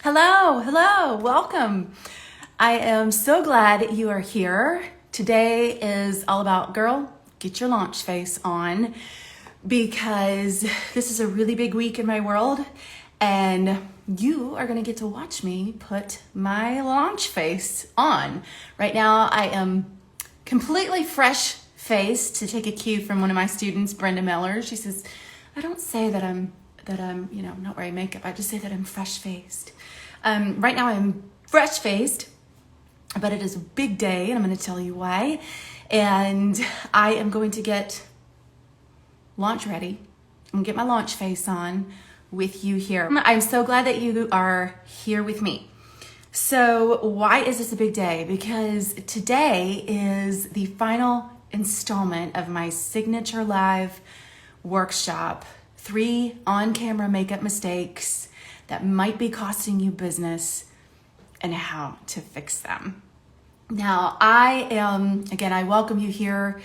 Hello, welcome. I am so glad you are here. Today is all about, girl, get your launch face on because this is a really big week in my world and you are gonna get to watch me put my launch face on. Right now, I am completely fresh faced, to take a cue from one of my students, Brenda Miller. She says, I don't say that I'm not wearing makeup. I just say that I'm fresh faced. Right now I'm fresh faced, but it is a big day and I'm going to tell you why. And I am going to get launch ready. I'm going to get my launch face on with you here. I'm so glad that you are here with me. So why is this a big day? Because today is the final installment of my signature live workshop, 3 on-camera makeup mistakes that might be costing you business and how to fix them. Now, I welcome you here.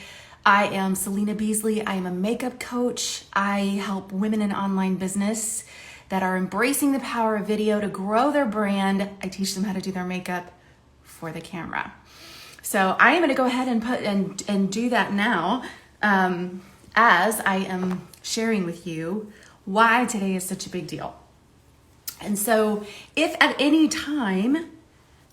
I am Selena Beasley. I am a makeup coach. I help women in online business that are embracing the power of video to grow their brand. I teach them how to do their makeup for the camera. So I am going to go ahead and do that now, as I am sharing with you why today is such a big deal. And so if at any time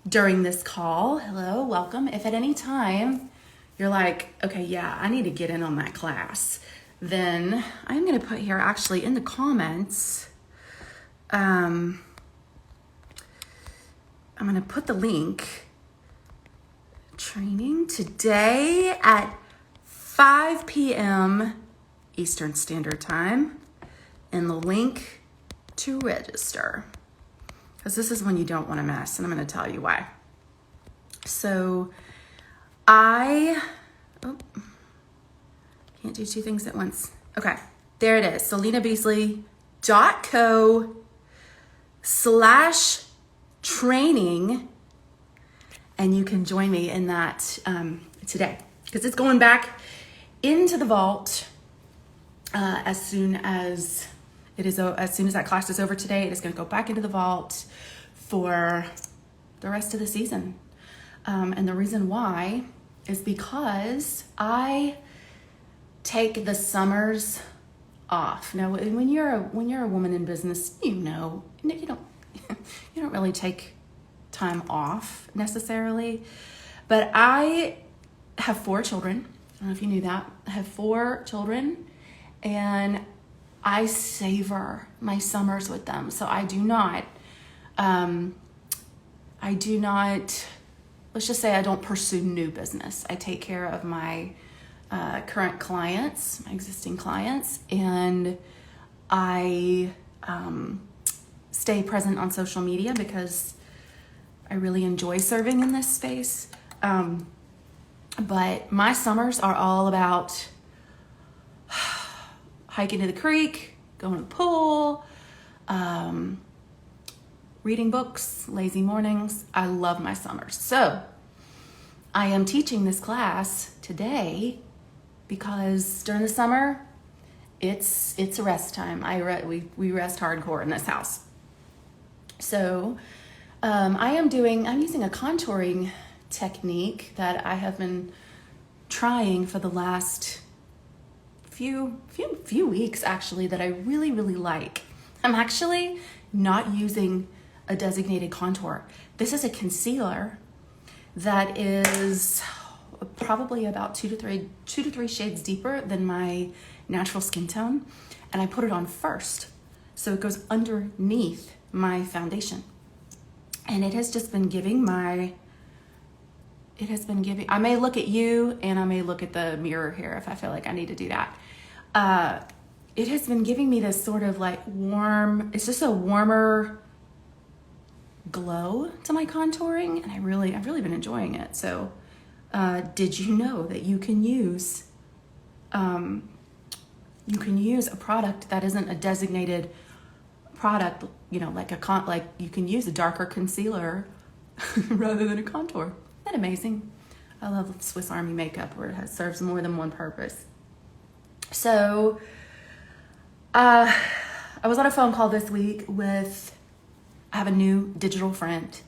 during this call, hello, welcome, if at any time you're like, okay, yeah, I need to get in on that class, then I'm going to put here actually in the comments, I'm going to put the link, training today at 5 p.m. Eastern Standard Time, and the link to register, because this is when you don't want to miss, and I'm going to tell you why. So can't do 2 things at once. Okay, there it is, SelenaBeasley.co/training, and you can join me in that today, because it's going back into the vault as soon as that class is over today. It is going to go back into the vault for the rest of the season. And the reason why is because I take the summers off. Now, when you're a woman in business, you don't really take time off necessarily. But I have 4 children. I don't know if you knew that. I have 4 children, and I savor my summers with them. So I do not, let's just say I don't pursue new business. I take care of my current clients, my existing clients, and I stay present on social media because I really enjoy serving in this space. But my summers are all about hiking to the creek, going to the pool, reading books, lazy mornings. I love my summers. So I am teaching this class today because during the summer, it's a rest time. We rest hardcore in this house. So I'm using a contouring technique that I have been trying for the last few weeks, actually, that I really, really like. I'm actually not using a designated contour. This is a concealer that is probably about 2 to 3 shades deeper than my natural skin tone, and I put it on first, so it goes underneath my foundation. And it has just been giving I may look at you and I may look at the mirror here if I feel like I need to do that. It has been giving me this sort of like warm, it's just a warmer glow to my contouring, and I've really been enjoying it. So did you know that you can use a product that isn't a designated product, like you can use a darker concealer rather than a contour? Isn't that amazing? I love Swiss Army makeup where it serves more than one purpose. So I was on a phone call this week with I have a new digital friend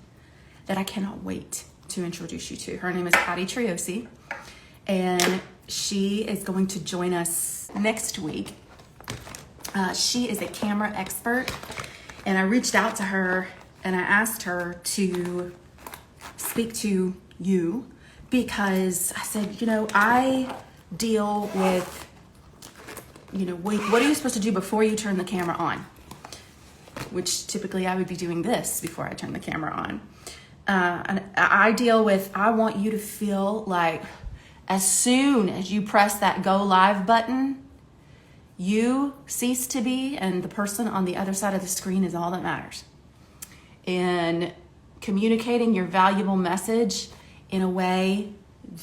that I cannot wait to introduce you to. Her name is Patty Triosi, and she is going to join us next week. She is a camera expert, and I reached out to her and I asked her to speak to you because I said, I deal with, what are you supposed to do before you turn the camera on? Which typically I would be doing this before I turn the camera on. And I deal with, I want you to feel like as soon as you press that go live button, you cease to be, and the person on the other side of the screen is all that matters. And communicating your valuable message in a way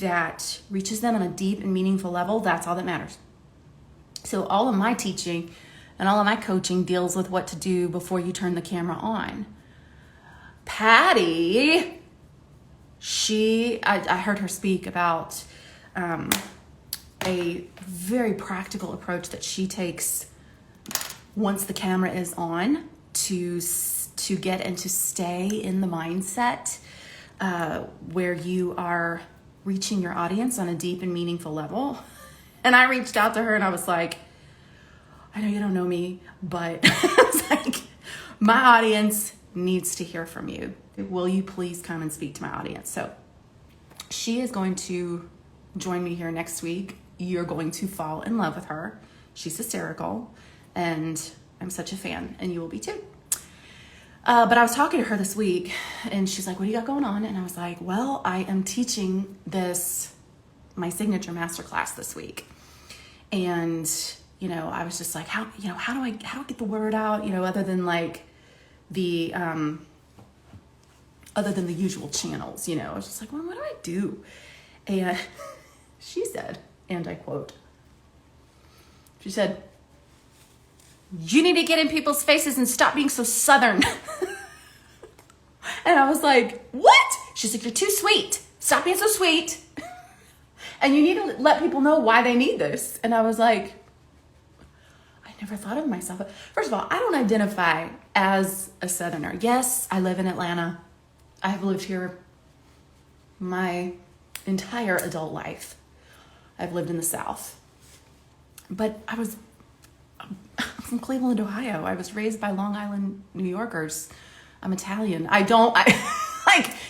that reaches them on a deep and meaningful level, that's all that matters. So all of my teaching and all of my coaching deals with what to do before you turn the camera on. Patty, I heard her speak about a very practical approach that she takes once the camera is on to get and to stay in the mindset where you are reaching your audience on a deep and meaningful level. And I reached out to her and I was like, I know you don't know me, but I was like, my audience needs to hear from you. Will you please come and speak to my audience? So she is going to join me here next week. You're going to fall in love with her. She's hysterical, and I'm such a fan, and you will be too. But I was talking to her this week, and she's like, what do you got going on? And I was like, well, I am teaching my signature masterclass this week. And, I was just like, how do I get the word out, other than the usual channels, I was just like, well, what do I do? And she said, and I quote, she said, you need to get in people's faces and stop being so Southern. And I was like, what? She's like, you're too sweet. Stop being so sweet. And you need to let people know why they need this. And I was like, I never thought of myself. First of all, I don't identify as a Southerner. Yes, I live in Atlanta. I have lived here my entire adult life. I've lived in the South. But I'm from Cleveland, Ohio. I was raised by Long Island New Yorkers. I'm Italian.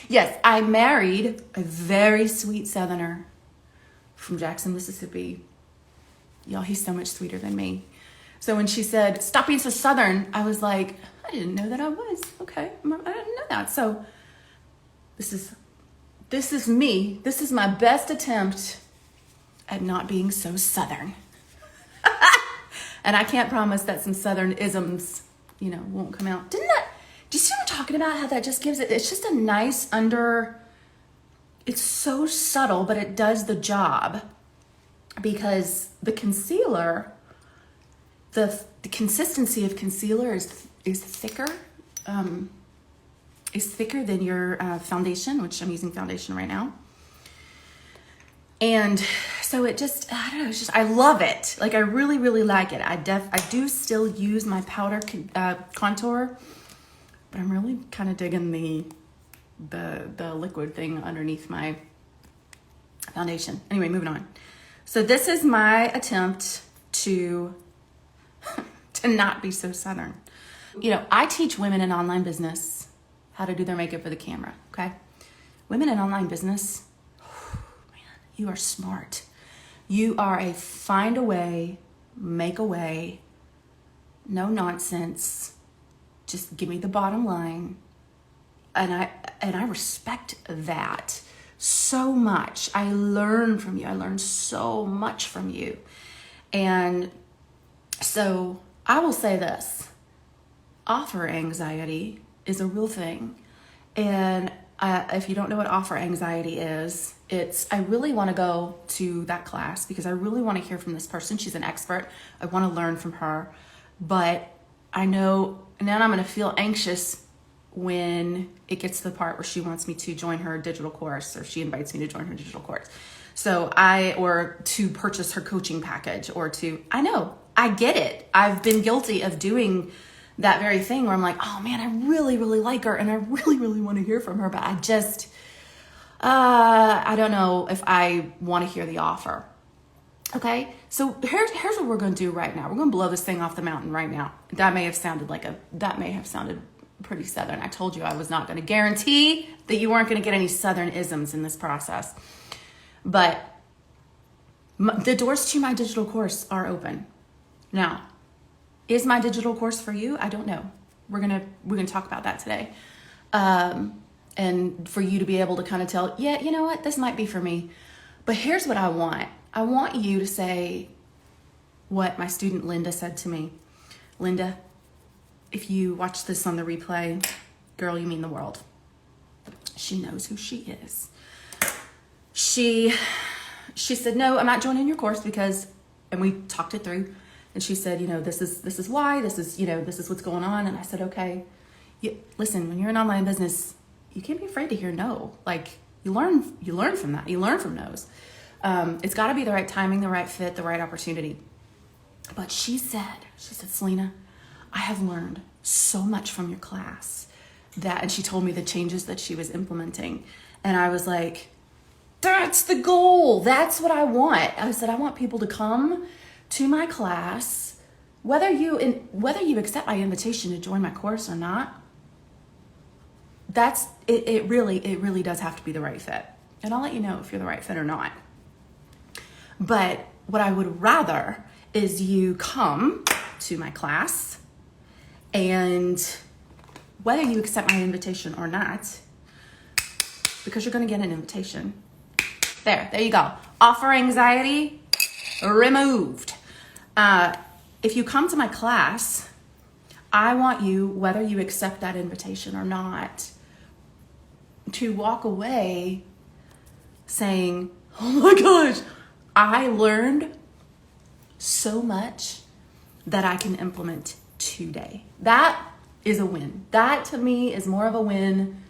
Yes, I married a very sweet Southerner from Jackson, Mississippi. Y'all, he's so much sweeter than me. So when she said, stop being so Southern, I was like, I didn't know that I was. Okay, I didn't know that. So this is me. This is my best attempt at not being so Southern. And I can't promise that some Southern isms, won't come out. Do you see what I'm talking about? How that just gives it's just a nice it's so subtle, but it does the job. Because the concealer, the consistency of concealer is thicker. Is thicker than your foundation, which I'm using foundation right now. And so it just, I don't know, I love it. I really, really like it. I do still use my powder contour, but I'm really kind of digging the liquid thing underneath my foundation. Anyway, moving on. So this is my attempt to not be so Southern. I teach women in online business how to do their makeup for the camera, okay? Women in online business, you are smart. You are a find a way, make a way, no nonsense. Just give me the bottom line. And I respect that so much. I learn from you. I learn so much from you. And so I will say this. Offer anxiety is a real thing. And if you don't know what offer anxiety is, I really want to go to that class because I really want to hear from this person. She's an expert. I want to learn from her. But I know, and then I'm going to feel anxious when it gets to the part where she wants me to join her digital course, or she invites me to join her digital course. Or to purchase her coaching package, I know, I get it. I've been guilty of doing that very thing where I'm like, oh man, I really, really like her and I really, really want to hear from her, but I just, I don't know if I want to hear the offer. Okay, so here's what we're going to do right now. We're going to blow this thing off the mountain right now. That may have sounded pretty Southern. I told you I was not going to guarantee that you weren't going to get any Southern isms in this process. But the doors to my digital course are open. Now, is my digital course for you? I don't know. We're gonna talk about that today. And for you to be able to kind of tell, yeah, you know what, this might be for me. But here's what I want. I want you to say what my student Linda said to me. Linda, if you watch this on the replay, girl, you mean the world. She knows who she is. She said, no, I'm not joining your course because, and we talked it through, and she said, this is why, this is what's going on. And I said, okay, listen, when you're in online business, you can't be afraid to hear no. Like you learn from that. You learn from no's. It's got to be the right timing, the right fit, the right opportunity. But she said, Selena, I have learned so much from your class and she told me the changes that she was implementing. And I was like, that's the goal. That's what I want. I said, I want people to come to my class, whether you accept my invitation to join my course or not. That's it. It really does have to be the right fit. And I'll let you know if you're the right fit or not. But what I would rather is you come to my class, and whether you accept my invitation or not, because you're going to get an invitation. There you go. Offer anxiety removed. If you come to my class, I want you, whether you accept that invitation or not, to walk away saying, oh my gosh, I learned so much that I can implement today. That is a win. That to me is more of a win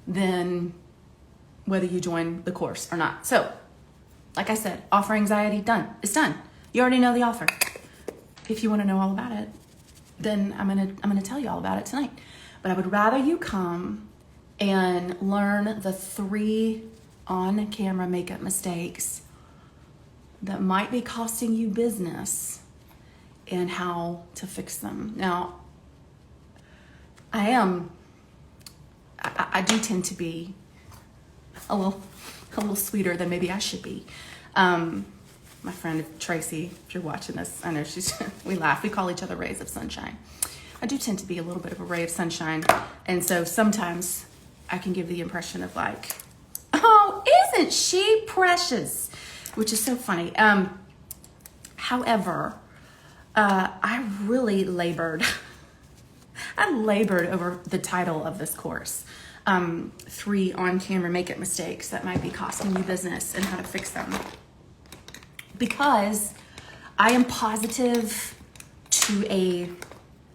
than whether you join the course or not. So, like I said, offer anxiety, done. It's done. You already know the offer. If you want to know all about it, then I'm gonna tell you all about it tonight. But I would rather you come and learn the 3 on-camera makeup mistakes that might be costing you business and how to fix them. Now, I do tend to be a little sweeter than maybe I should be. My friend Tracy, if you're watching this, I know we laugh. We call each other rays of sunshine. I do tend to be a little bit of a ray of sunshine. And so sometimes I can give the impression of like, oh, isn't she precious? Which is so funny. However, I really labored. I labored over the title of this course. 3 on-camera makeup mistakes that might be costing you business and how to fix them. Because I am positive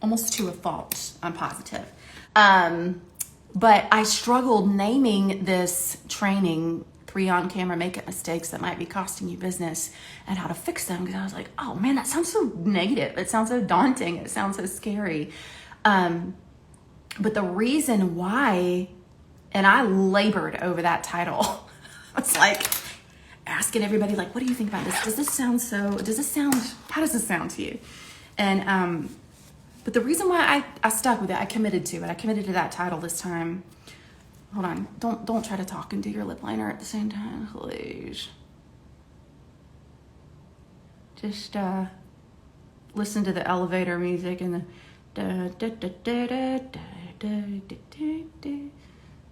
almost to a fault. I'm positive. But I struggled naming this training 3 on-camera makeup mistakes that might be costing you business and how to fix them, because I was like, oh man, that sounds so negative. It sounds so daunting. It sounds so scary. But the reason why, and I labored over that title. It's like asking everybody, like, what do you think about this? How does this sound to you? And, but the reason why I stuck with it, I committed to that title this time. Hold on. Don't try to talk and do your lip liner at the same time, please. Just, listen to the elevator music and the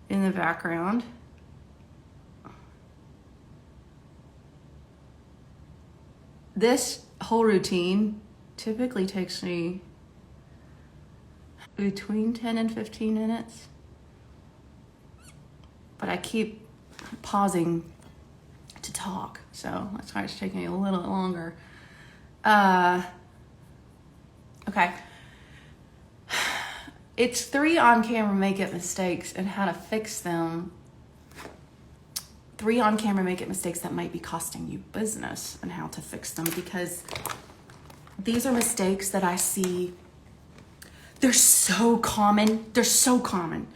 in the background. This whole routine typically takes me between 10 and 15 minutes, but I keep pausing to talk, so that's why it's taking me a little bit longer. Okay. It's 3 on-camera makeup mistakes and how to fix them. 3 on-camera makeup mistakes that might be costing you business and how to fix them, because these are mistakes that I see They're so common. They're so common.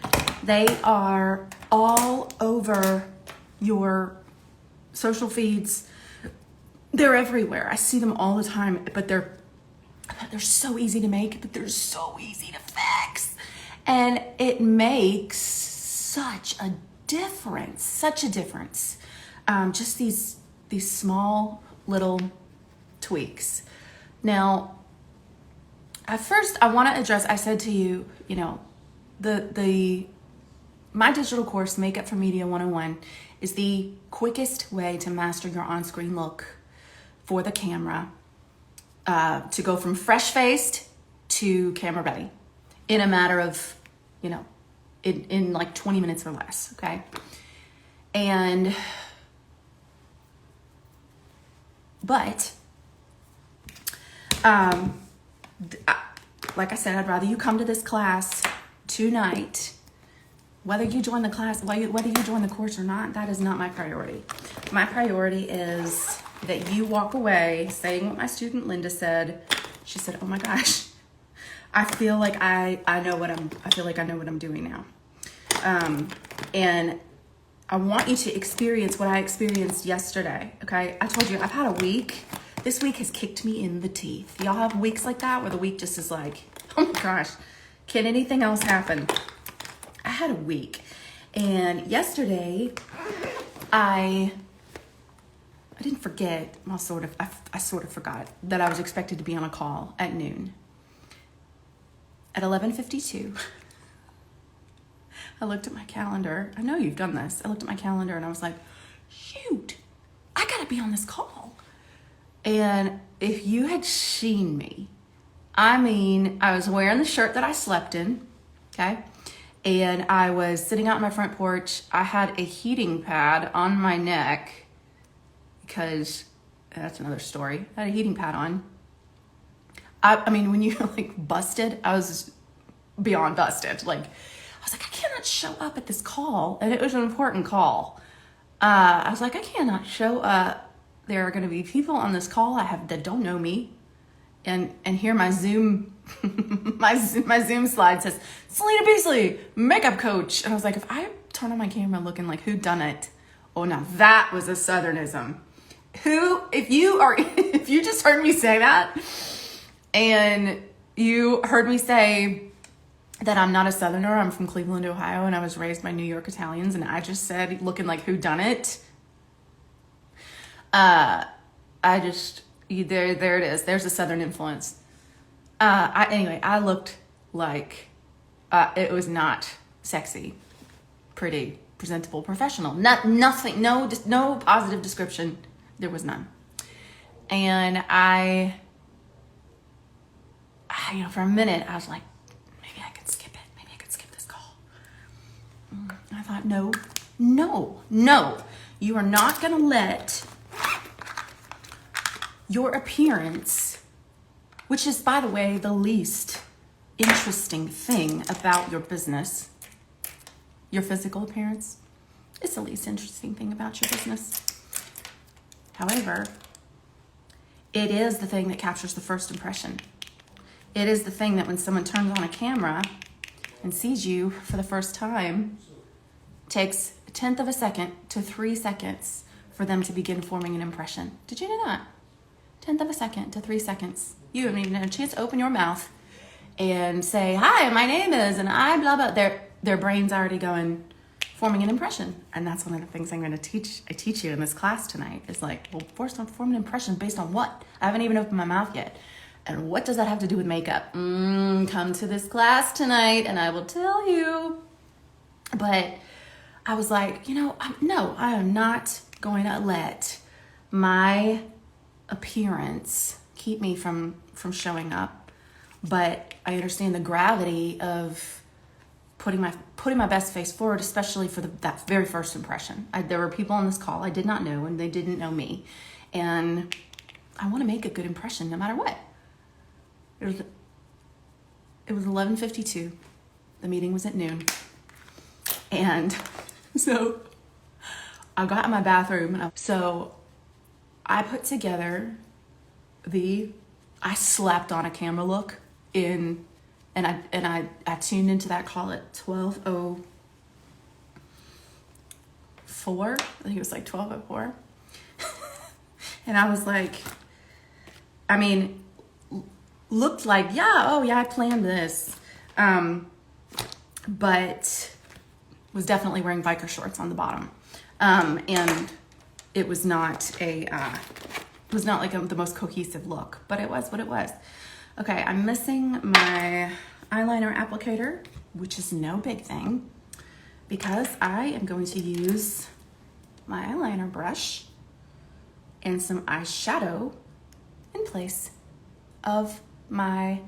They are all over your social feeds. They're everywhere. I see them all the time, but they're so easy to make, but they're so easy to fix. And it makes such a difference, just these small little tweaks. Now, at first, I want to address, I said to you, my digital course, Makeup for Media 101, is the quickest way to master your on-screen look for the camera, to go from fresh-faced to camera ready in a matter of, in like 20 minutes or less, okay? But like I said, I'd rather you come to this class tonight, whether you join the class, whether you join the course or not. That is not my priority. My priority is that you walk away saying what my student Linda said. She said, "Oh my gosh, I feel like I know what I'm doing now." And I want you to experience what I experienced yesterday. Okay, I told you I've had a week. This week has kicked me in the teeth. Y'all have weeks like that where the week just is like, oh my gosh, can anything else happen? I had a week, and yesterday I didn't forget. Well, I sort of forgot that I was expected to be on a call at noon. At 11:52, I looked at my calendar. I know you've done this. I looked at my calendar and I was like, shoot, I gotta be on this call. And if you had seen me, I was wearing the shirt that I slept in, okay? And I was sitting out on my front porch. I had a heating pad on my neck because that's another story. I had a heating pad on. I mean, when you like busted, I was beyond busted. Like, I was like, I cannot show up at this call. And it was an important call. I was like, I cannot show up. There are going to be people on this call that don't know me. And here my Zoom, my Zoom slide says, Selena Beasley, makeup coach. And I was like, if I turn on my camera looking like who done it, oh, now that was a Southernism. If you just heard me say that, and you heard me say that I'm not a Southerner, I'm from Cleveland, Ohio, and I was raised by New York Italians, and I just said looking like who done it, there it is. There's a Southern influence. I looked like it was not sexy, pretty, presentable, professional. Nothing. No positive description. There was none. And for a minute, I was like, maybe I could skip it. Maybe I could skip this call. I thought, no. You are not going to let your appearance, which is, by the way, the least interesting thing about your business, your physical appearance, is the least interesting thing about your business. However, it is the thing that captures the first impression. It is the thing that when someone turns on a camera and sees you for the first time, takes 1/10 of a second to 3 seconds for them to begin forming an impression. Did you know that? 1/10 of a second to 3 seconds. You haven't even had a chance to open your mouth and say, hi, my name is, and I blah, blah. Their brain's already going, forming an impression. And that's one of the things I'm going to teach you in this class tonight is like, well, form an impression based on what? I haven't even opened my mouth yet. And what does that have to do with makeup? Come to this class tonight and I will tell you. But I was like, I am not going to let my appearance keep me from showing up. But I understand the gravity of putting my best face forward, especially for that very first impression. There were people on this call I did not know, and they didn't know me. And I want to make a good impression no matter what. It was 11:52. The meeting was at noon. And so I got in my bathroom, and I put together I slapped on a camera look in I tuned into that call at 12:04. I think it was like 12:04. And I was like, I mean, looked like, I planned this. But was definitely wearing biker shorts on the bottom. And it was not like the most cohesive look, but it was what it was. Okay, I'm missing my eyeliner applicator, which is no big thing, because I am going to use my eyeliner brush and some eyeshadow in place of my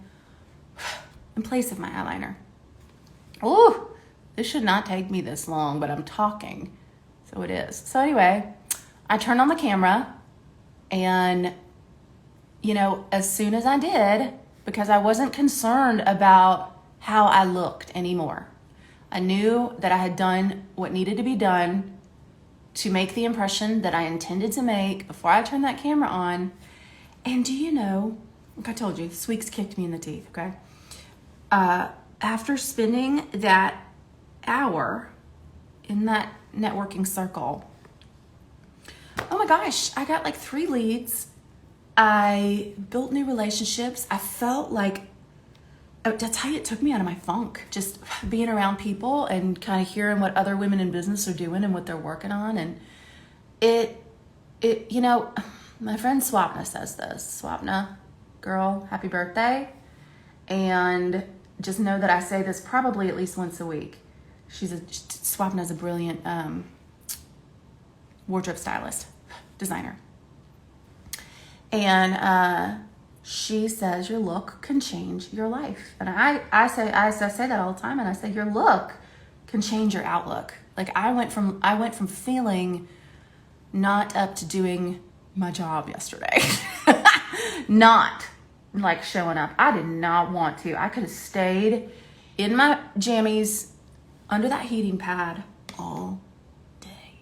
eyeliner. Oh, this should not take me this long, but I'm talking, so it is. So anyway, I turned on the camera, and as soon as I did, because I wasn't concerned about how I looked anymore. I knew that I had done what needed to be done to make the impression that I intended to make before I turned that camera on. And do you know, like I told you, this week's kicked me in the teeth, okay? After spending that hour in that networking circle, oh my gosh, I got like 3 leads. I built new relationships. I felt like, that's how it took me out of my funk, just being around people and kind of hearing what other women in business are doing and what they're working on. And my friend Swapna says this. Swapna, girl, happy birthday. And just know that I say this probably at least once a week. Swapna's a brilliant wardrobe stylist, designer. And she says your look can change your life. And I say that all the time, and I say your look can change your outlook. Like I went from feeling not up to doing my job yesterday. Not like showing up. I did not want to. I could have stayed in my jammies under that heating pad all day.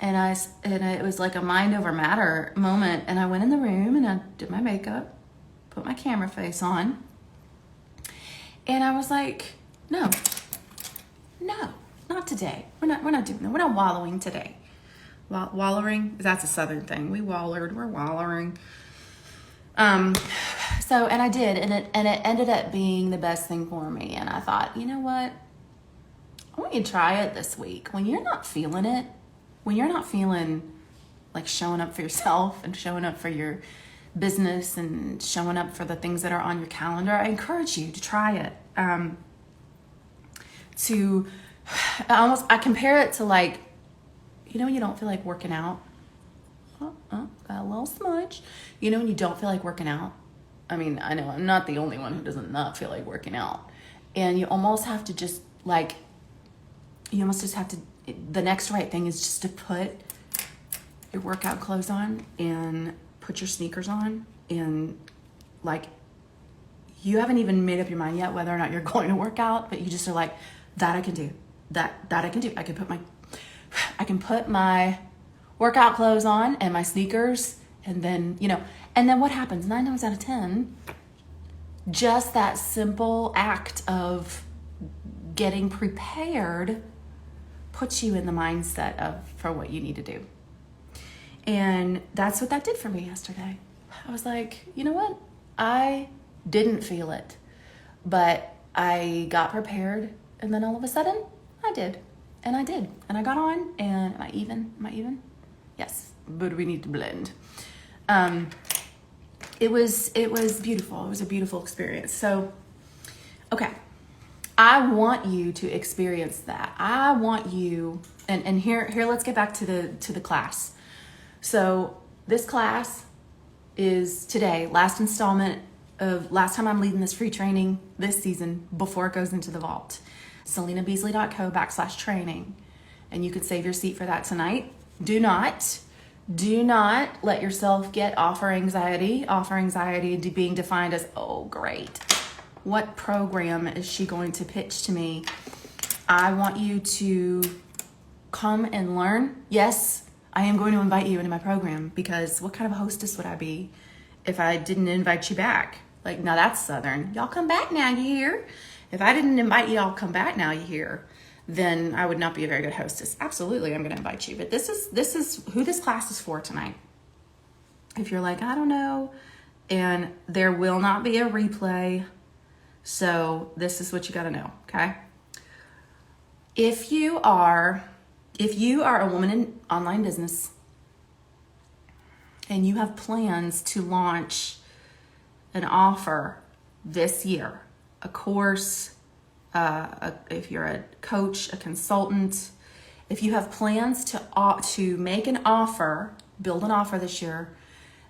And it was like a mind over matter moment. And I went in the room and I did my makeup, put my camera face on. And I was like, no, not today. We're not doing that. We're not wallowing today. Wallowing, that's a Southern thing. We're wallowing. And I did, and it ended up being the best thing for me. And I thought, you know what? I want you to try it this week. When you're not feeling it, when you're not feeling like showing up for yourself and showing up for your business and showing up for the things that are on your calendar, I encourage you to try it. I compare it to like, when you don't feel like working out. Got a little smudge. When you don't feel like working out. I mean, I know I'm not the only one who doesn't not feel like working out. And you almost have to just like, the next right thing is just to put your workout clothes on and put your sneakers on. And like, you haven't even made up your mind yet whether or not you're going to work out, but you just are like, that I can do. That I can do. I can put my workout clothes on and my sneakers, and then what happens 9 times out of 10, just that simple act of getting prepared puts you in the mindset for what you need to do. And that's what that did for me yesterday. I was like, you know what? I didn't feel it, but I got prepared, and then all of a sudden I did. And I did. And I got on, and am I even? Yes, but we need to blend. It was beautiful. It was a beautiful experience. So, okay. I want you to experience that. I want you, and here let's get back to the class. So this class is today, last installment of last time I'm leading this free training this season before it goes into the vault. SelenaBeasley.co/training. And you can save your seat for that tonight. Do not let yourself get offer anxiety. Offer anxiety being defined as, oh, great. What program is she going to pitch to me? I want you to come and learn. Yes, I am going to invite you into my program, because what kind of a hostess would I be if I didn't invite you back? Like, now that's Southern. Y'all come back now, you hear? If I didn't invite y'all come back now, you hear, then I would not be a very good hostess. Absolutely, I'm going to invite you. But this is who this class is for tonight. If you're like, I don't know, and there will not be a replay, so this is what you got to know, okay? If you are a woman in online business and you have plans to launch an offer this year, a course, if you're a coach, a consultant, if you have plans to make an offer, build an offer this year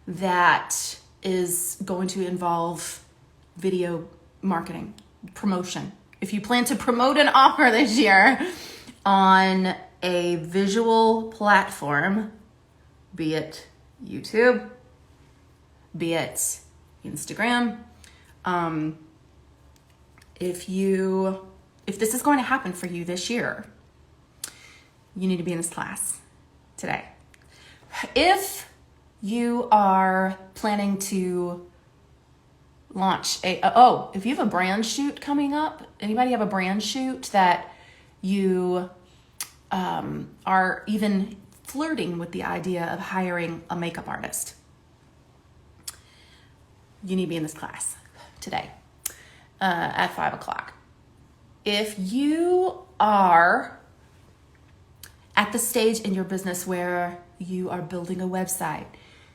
that is going to involve video marketing, promotion. If you plan to promote an offer this year on a visual platform, be it YouTube, be it Instagram, if this is going to happen for you this year, you need to be in this class today. If you are planning to launch if you have a brand shoot coming up, anybody have a brand shoot that you are even flirting with the idea of hiring a makeup artist, you need to be in this class today at 5:00. If you are at the stage in your business where you are building a website,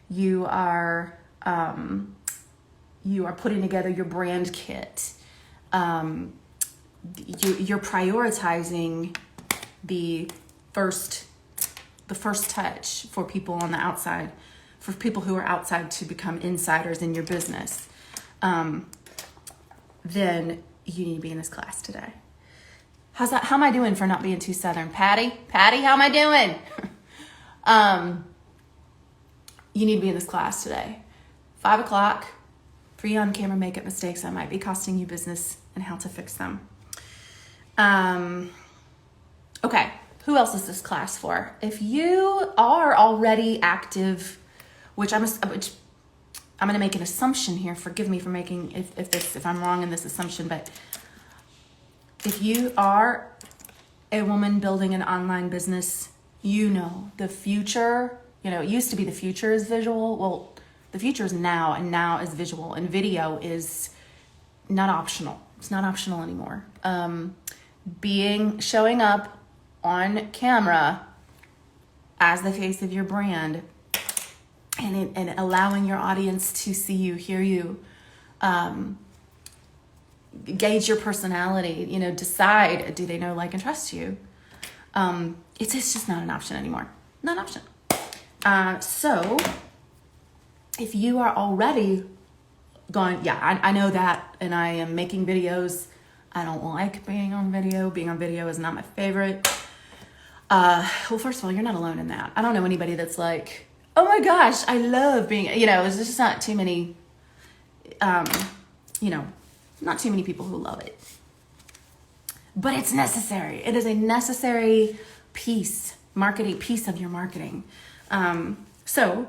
you are putting together your brand kit, you're prioritizing the first touch for people on the outside, for people who are outside to become insiders in your business, then you need to be in this class today. How's that? How am I doing for not being too Southern? Patty, how am I doing? You need to be in this class today. 5:00, free on-camera makeup mistakes that might be costing you business and how to fix them. Okay, who else is this class for? If you are already active, which I'm going to make an assumption here. Forgive me for making if I'm wrong in this assumption, but if you are a woman building an online business, you know the future. It used to be the future is visual. Well, the future is now, and now is visual, and video is not optional. It's not optional anymore. Showing up on camera as the face of your brand, and allowing your audience to see you, hear you, gauge your personality, decide, do they know, like, and trust you? It's just not an option anymore. Not an option. So if you are already going, I know that, and I am making videos. I don't like being on video. Being on video is not my favorite. Well, first of all, you're not alone in that. I don't know anybody that's like, oh my gosh, I love being, there's just not too many, not too many people who love it. But it's necessary. It is a necessary piece of your marketing. So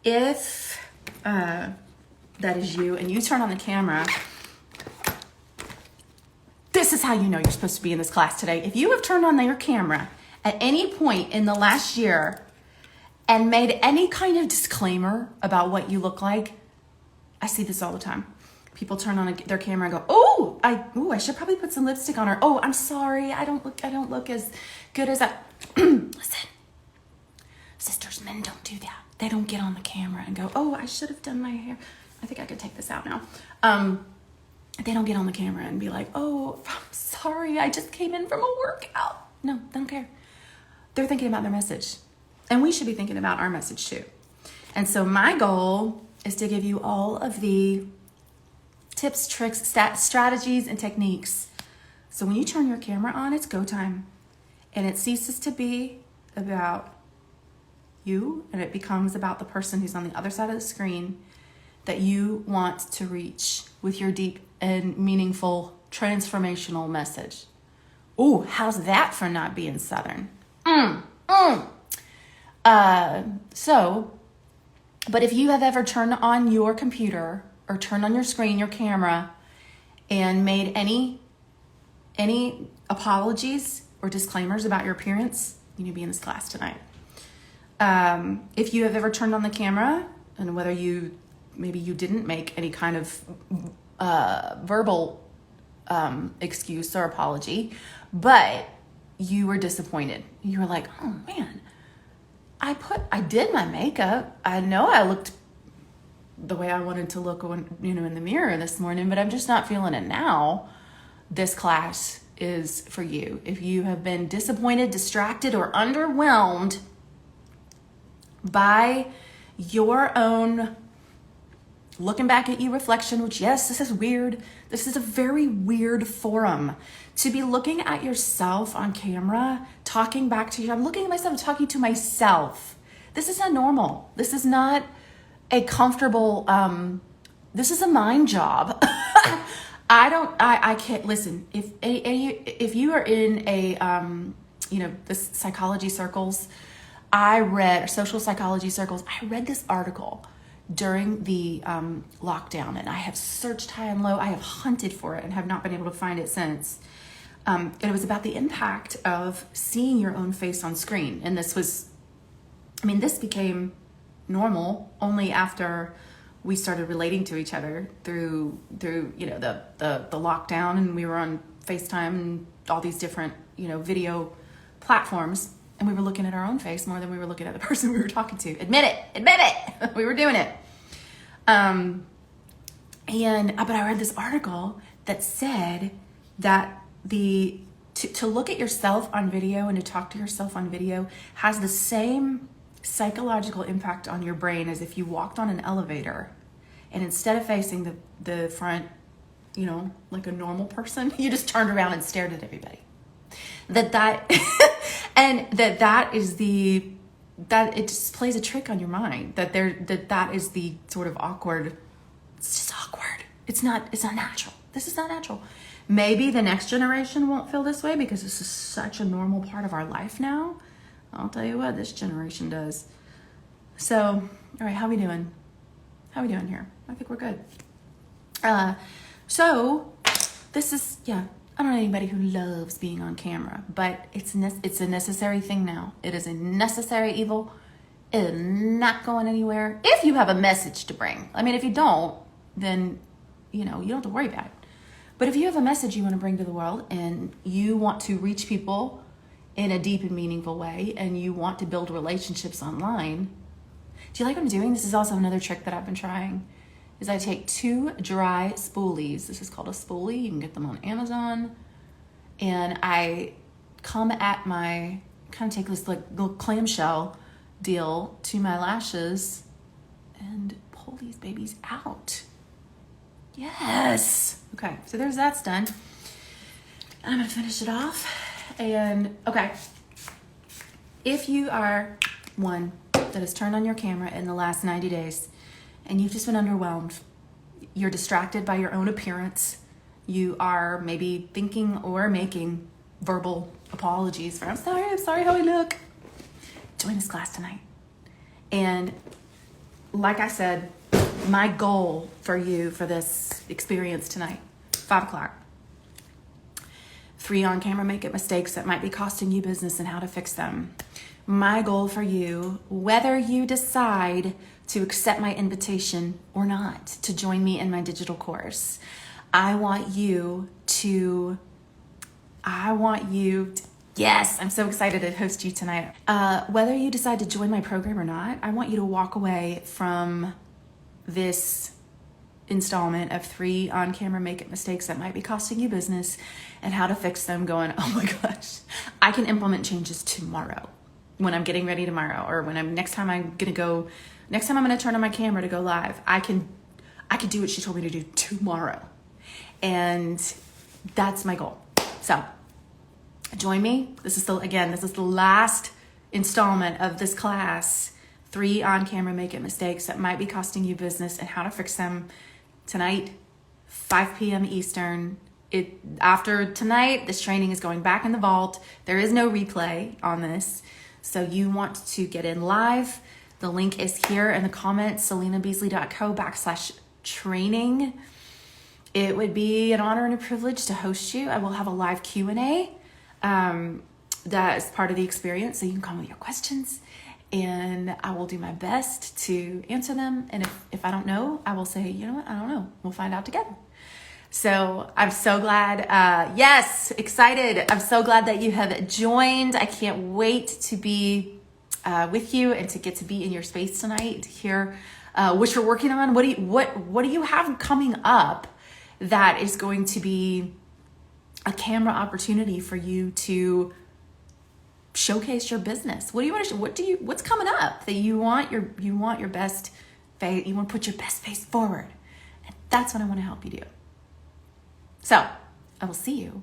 if that is you and you turn on the camera, this is how you know you're supposed to be in this class today. If you have turned on your camera at any point in the last year and made any kind of disclaimer about what you look like, I see this all the time. People turn on their camera and go, I should probably put some lipstick on her. Oh, I'm sorry. I don't look as good as that. Listen, sisters, men don't do that. They don't get on the camera and go, oh, I should have done my hair. I think I could take this out now. They don't get on the camera and be like, oh, I'm sorry. I just came in from a workout. No, they don't care. They're thinking about their message. And we should be thinking about our message too. And so my goal is to give you all of the tips, tricks, strategies, and techniques. So when you turn your camera on, it's go time. And it ceases to be about you, and it becomes about the person who's on the other side of the screen that you want to reach with your deep and meaningful transformational message. Ooh, how's that for not being Southern? But if you have ever turned on your computer or turned on your screen, your camera, and made any apologies or disclaimers about your appearance, you need to be in this class tonight. If you have ever turned on the camera, and whether maybe you didn't make any kind of verbal excuse or apology, but you were disappointed. You were like, oh man, I did my makeup. I know I looked the way I wanted to look when, in the mirror this morning, but I'm just not feeling it now. This class is for you. If you have been disappointed, distracted, or underwhelmed by your own looking back at you reflection, which, yes, this is weird. This is a very weird forum to be looking at yourself on camera, talking back to you. I'm looking at myself, talking to myself. This is not normal. This is not a comfortable, this is a mind job. I can't listen. If you are in the psychology circles, social psychology circles, I read this article during the lockdown, and I have searched high and low. I have hunted for it and have not been able to find it since. And it was about the impact of seeing your own face on screen. And this became normal only after we started relating to each other through the lockdown, and we were on FaceTime and all these different video platforms, and we were looking at our own face more than we were looking at the person we were talking to. Admit it. We were doing it. But I read this article that said that to look at yourself on video and to talk to yourself on video has the same psychological impact on your brain as if you walked on an elevator, and instead of facing the front, like a normal person, you just turned around and stared at everybody. And that it just plays a trick on your mind, that is the sort of awkward. It's just awkward. It's not natural. This is not natural. Maybe the next generation won't feel this way because this is such a normal part of our life now. I'll tell you what, this generation does. So, all right, how we doing? How we doing here? I think we're good. So this is, I don't know anybody who loves being on camera, but it's a necessary thing now. It is a necessary evil. It is not going anywhere. If you have a message to bring. I mean, if you don't, then, you don't have to worry about it. But if you have a message you want to bring to the world and you want to reach people in a deep and meaningful way, and you want to build relationships online, do you like what I'm doing? This is also another trick that I've been trying, is I take 2 dry spoolies. This is called a spoolie. You can get them on Amazon. And I take this like little clamshell deal to my lashes and pull these babies out. Yes. Okay, so that's done. I'm gonna finish it off. And okay, if you are one that has turned on your camera in the last 90 days and you've just been underwhelmed, you're distracted by your own appearance, you are maybe thinking or making verbal apologies for, I'm sorry how I look, join this class tonight. And like I said, my goal for you for this experience tonight, 5 o'clock. 3 on-camera makeup mistakes that might be costing you business and how to fix them. My goal for you, whether you decide to accept my invitation or not to join me in my digital course, I want you to, yes, I'm so excited to host you tonight. Whether you decide to join my program or not, I want you to walk away from this installment of 3 on-camera makeup mistakes that might be costing you business and how to fix them going, oh my gosh, I can implement changes tomorrow when I'm getting ready tomorrow, or when next time I'm going to turn on my camera to go live, I can do what she told me to do tomorrow. And that's my goal. So join me. This is the last installment of this class, 3 on-camera makeup mistakes that might be costing you business and how to fix them. Tonight, 5 p.m. Eastern. After tonight, this training is going back in the vault. There is no replay on this. So you want to get in live. The link is here in the comments, selenabeasley.co/training. training. It would be an honor and a privilege to host you. I will have a live Q&A that is part of the experience, so you can come with your questions, and I will do my best to answer them. And if I don't know, I will say, you know what, I don't know. We'll find out together. So I'm so glad, yes, excited. I'm so glad that you have joined. I can't wait to be with you and to get to be in your space tonight, to hear what you're working on. What do you have coming up that is going to be a camera opportunity for you to showcase your business? What's coming up that you want your best face, you want to put your best face forward? And that's what I want to help you do. So I will see you,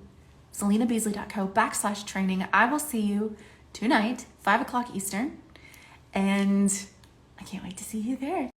SelenaBeasley.co/training. I will see you tonight, 5 o'clock Eastern, and I can't wait to see you there.